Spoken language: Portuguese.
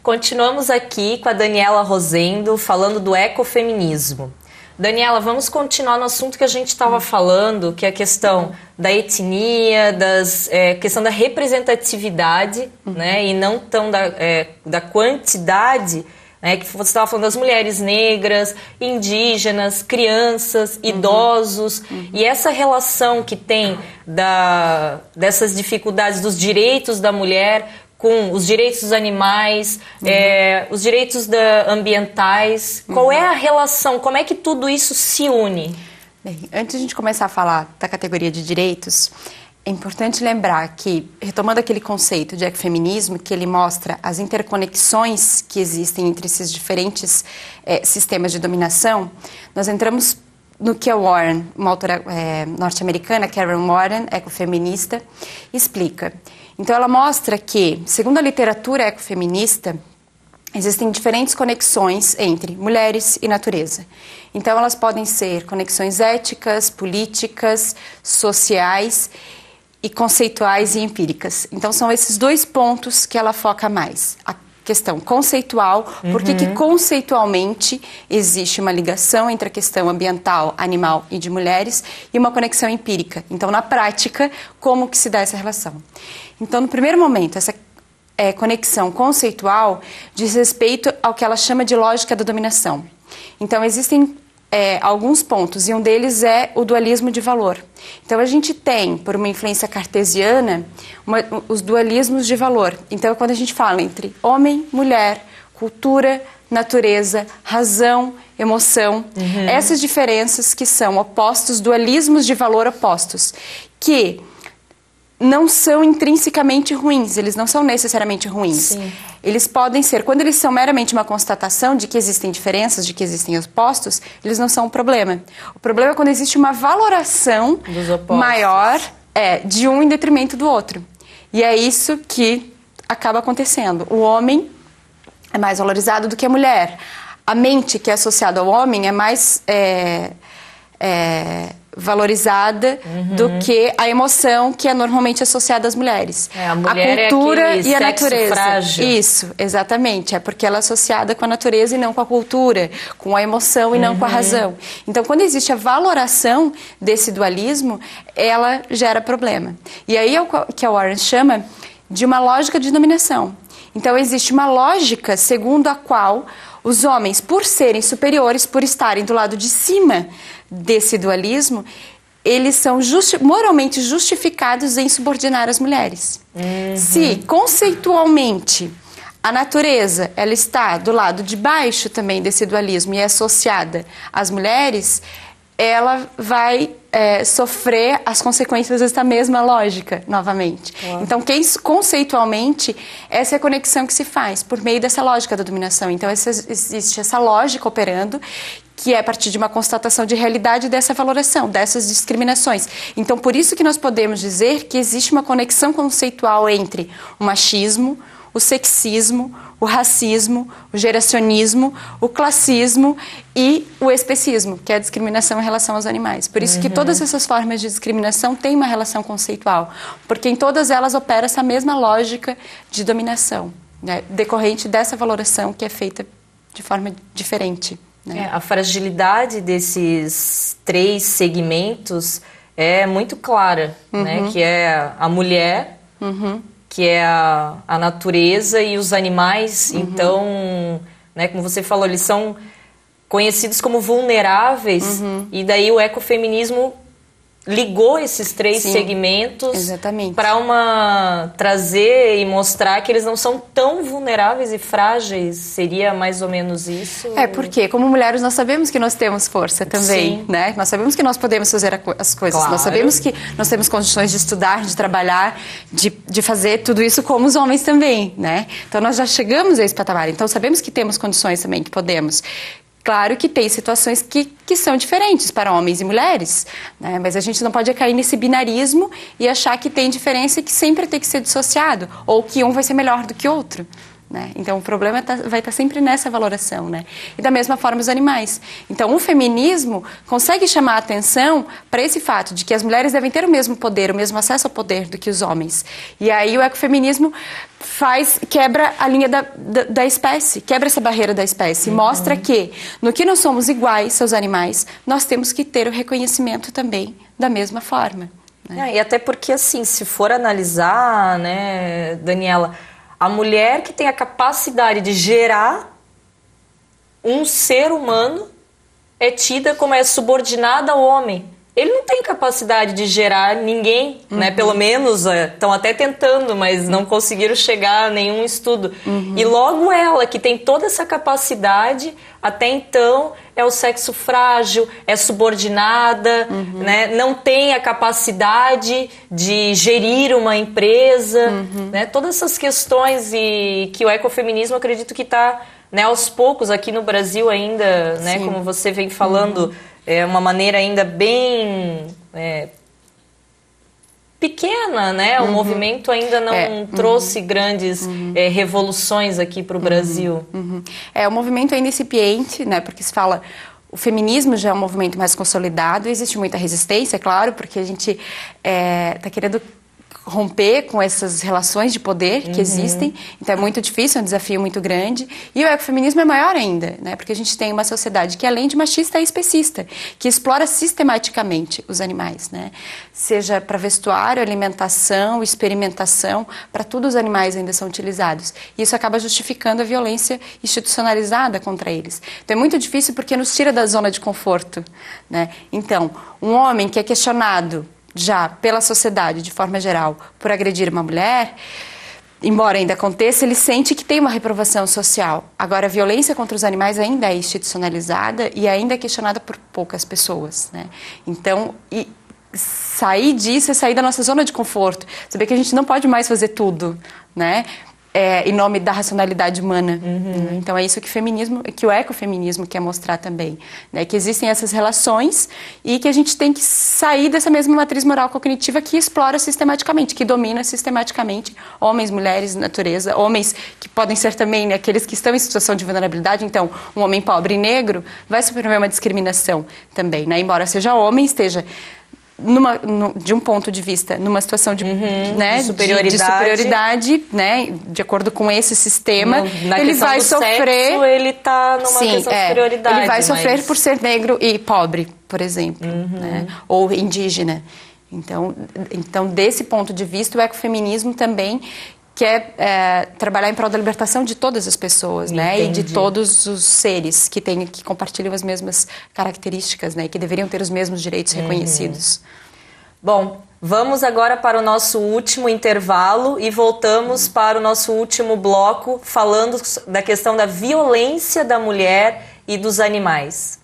Continuamos aqui com a Daniela Rosendo, falando do ecofeminismo. Daniela, vamos continuar no assunto que a gente estava falando, que é a questão da etnia, questão da representatividade, né, e não tão da quantidade, né, que você estava falando das mulheres negras, indígenas, crianças, idosos, e essa relação que tem dessas dificuldades dos direitos da mulher com os direitos dos animais, os direitos ambientais. Qual é a relação? Como é que tudo isso se une? Bem, antes de a gente começar a falar da categoria de direitos, é importante lembrar que, retomando aquele conceito de ecofeminismo, que ele mostra as interconexões que existem entre esses diferentes sistemas de dominação, nós entramos no que a Warren, uma autora norte-americana, Karen Warren, ecofeminista, explica. Então, ela mostra que, segundo a literatura ecofeminista, existem diferentes conexões entre mulheres e natureza. Então, elas podem ser conexões éticas, políticas, sociais e conceituais e empíricas. Então, são esses dois pontos que ela foca mais. A questão conceitual, porque que conceitualmente existe uma ligação entre a questão ambiental, animal e de mulheres e uma conexão empírica. Então, na prática, como que se dá essa relação? Então, no primeiro momento, essa conexão conceitual diz respeito ao que ela chama de lógica da dominação. Então, existem alguns pontos, e um deles é o dualismo de valor. Então, a gente tem, por uma influência cartesiana, os dualismos de valor. Então, quando a gente fala entre homem, mulher, cultura, natureza, razão, emoção, essas diferenças que são opostos, dualismos de valor opostos, que não são intrinsecamente ruins, eles não são necessariamente ruins. Sim. Eles podem ser, quando eles são meramente uma constatação de que existem diferenças, de que existem opostos, eles não são um problema. O problema é quando existe uma valoração maior de um em detrimento do outro. E é isso que acaba acontecendo. O homem é mais valorizado do que a mulher. A mente que é associada ao homem é mais valorizada do que a emoção que é normalmente associada às mulheres. A mulher cultura é e a sexo natureza. Frágil. Isso, exatamente. É porque ela é associada com a natureza e não com a cultura, com a emoção e não com a razão. Então, quando existe a valoração desse dualismo, ela gera problema. E aí é o que a Warren chama de uma lógica de dominação. Então, existe uma lógica segundo a qual os homens, por serem superiores, por estarem do lado de cima desse dualismo, eles são moralmente justificados em subordinar as mulheres. Se, conceitualmente, a natureza ela está do lado de baixo também desse dualismo e é associada às mulheres, ela vai sofrer as consequências dessa mesma lógica, novamente. Claro. Então, conceitualmente, essa é a conexão que se faz por meio dessa lógica da dominação. Então, existe essa lógica operando, que é a partir de uma constatação de realidade dessa valoração, dessas discriminações. Então, por isso que nós podemos dizer que existe uma conexão conceitual entre o machismo, o sexismo, o racismo, o geracionismo, o classismo e o especismo, que é a discriminação em relação aos animais. Por isso que todas essas formas de discriminação têm uma relação conceitual, porque em todas elas opera essa mesma lógica de dominação, né, decorrente dessa valoração que é feita de forma diferente. Né? A fragilidade desses três segmentos é muito clara, né, que é a mulher, que é a natureza e os animais. Então, né, como você falou, eles são conhecidos como vulneráveis, e daí o ecofeminismo ligou esses três segmentos para trazer e mostrar que eles não são tão vulneráveis e frágeis. Seria mais ou menos isso? Porque como mulheres nós sabemos que nós temos força também, né? Nós sabemos que nós podemos fazer as coisas, nós sabemos que nós temos condições de estudar, de trabalhar, de fazer tudo isso como os homens também, né? Então nós já chegamos a esse patamar, então sabemos que temos condições também, que podemos. Claro que tem situações que são diferentes para homens e mulheres, né? Mas a gente não pode cair nesse binarismo e achar que tem diferença e que sempre tem que ser dissociado, ou que um vai ser melhor do que outro. né? Então o problema vai estar sempre nessa valoração, né? E da mesma forma os animais. Então o feminismo consegue chamar a atenção para esse fato de que as mulheres devem ter o mesmo poder, o mesmo acesso ao poder do que os homens. E aí o ecofeminismo quebra a linha da espécie, quebra essa barreira da espécie, mostra que no que nós somos iguais aos animais, nós temos que ter o reconhecimento também da mesma forma. Né? E até porque, assim, se for analisar, né, Daniela, a mulher que tem a capacidade de gerar um ser humano é tida como subordinada ao homem. Ele não tem capacidade de gerar ninguém, né? Pelo menos estão até tentando, mas não conseguiram chegar a nenhum estudo. E logo ela, que tem toda essa capacidade, até então é o sexo frágil, é subordinada, né? Não tem a capacidade de gerir uma empresa, né? Todas essas questões e que o ecofeminismo, eu acredito que está, né, aos poucos aqui no Brasil ainda, né? Como você vem falando... É uma maneira ainda bem pequena, né? O movimento ainda não trouxe grandes revoluções aqui para o Brasil. É um movimento ainda incipiente, né? Porque se fala... O feminismo já é um movimento mais consolidado, existe muita resistência, é claro, porque a gente está querendo romper com essas relações de poder que existem, então é muito difícil, é um desafio muito grande, e o ecofeminismo é maior ainda, né? Porque a gente tem uma sociedade que além de machista é especista, que explora sistematicamente os animais, né? Seja para vestuário, alimentação, experimentação, para tudo os animais ainda são utilizados, e isso acaba justificando a violência institucionalizada contra eles. Então é muito difícil porque nos tira da zona de conforto, né? Então, um homem que é questionado já pela sociedade, de forma geral, por agredir uma mulher, embora ainda aconteça, ele sente que tem uma reprovação social. Agora, a violência contra os animais ainda é institucionalizada e ainda é questionada por poucas pessoas, né? Então, sair disso é sair da nossa zona de conforto. Saber que a gente não pode mais fazer tudo, né? Em nome da racionalidade humana. Então é isso que o ecofeminismo quer mostrar também, né? Que existem essas relações e que a gente tem que sair dessa mesma matriz moral cognitiva que explora sistematicamente, que domina sistematicamente homens, mulheres, natureza, homens que podem ser também, né, aqueles que estão em situação de vulnerabilidade. Então um homem pobre e negro vai sofrer uma discriminação também, né? Embora seja homem, esteja de um ponto de vista, numa situação de, né, de superioridade, né, de acordo com esse sistema, ele vai sofrer. Sexo, ele está numa questão de superioridade. Ele vai sofrer por ser negro e pobre, por exemplo, né, ou indígena. Então, desse ponto de vista, o ecofeminismo também quer trabalhar em prol da libertação de todas as pessoas, né? E de todos os seres que compartilham as mesmas características, né? E que deveriam ter os mesmos direitos reconhecidos. Bom, vamos agora para o nosso último intervalo e voltamos para o nosso último bloco falando da questão da violência da mulher e dos animais.